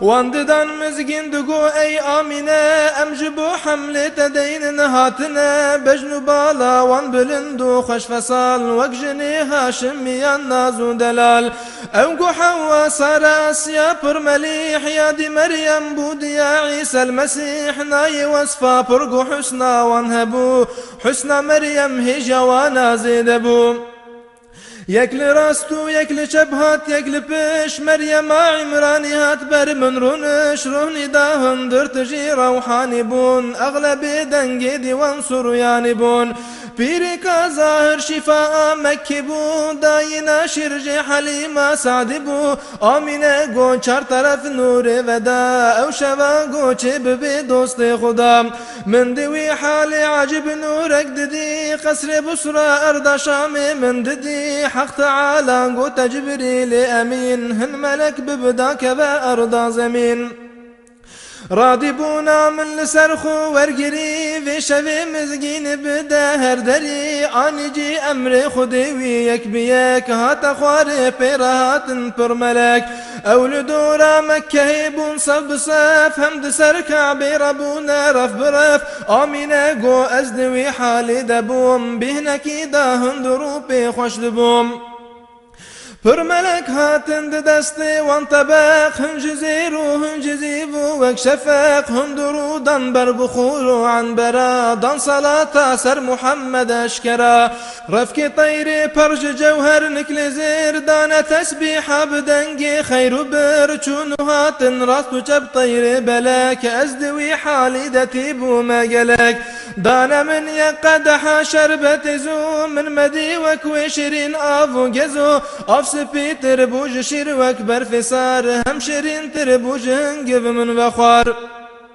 وانددان مزگین دگو ای آمینه ام جبو حمله تدین نهاتنا بجنو بالا وان بلندو خوش فصال وک جنی هاشمیان نازو دلال او گو حوا صار اسیا پر ملیح یادی مریم بود یا عیسی المسیح نای وصفا پرگو حسنا وان هبو حسنا مریم هجوانا زیدبو يكل راستو يكل شبهات يكل بيش مريم عمراني هات بر من رونش روني داهن در تجي روحاني بون أغلب دنجي ديوان سرياني بون بيريكا ظاهر شفاء مكي بون داينا شرجي حليمة سعد بو آمينة گو چار طرف نور ودا او شوا گو چب بي دوست خدا من دوي حالي عجب نورك ددي قصر بسرى أرض شام من ددي حق تعالى قوت جبريل أمين هن ملك ببداك بأرض زمين رادبونا من لسرخو ورقري في شبي مزقين بدا هردري آنجي أمر خديوي يكبيك هات أخواري بيرهات پر ملك أولدورا مكة بون صف بصف همد سركع بيربونا رف برف آمينة قو أزدوي حالي دبوم بهنكي داهن دروبي خوش دبوم پر ملك هاتن دستی وان طبق هم جزيرو هم جزيبو وك شفق هم درودان بر بخورو عن برا دان صلاة سر محمد اشكرا رفك طيري برج جوهر نكل زير دان تسبيح بدنجي خير بر چون هاتن راستو جب طيري بلاك ازدوي حالي دتيبو ما قلك دان من يقدح شربة زو من مدي وكويشرين افو جزو سپیتر بوج شیر و اکبر فسار هم شیرین تر بوج هنگب من وخوار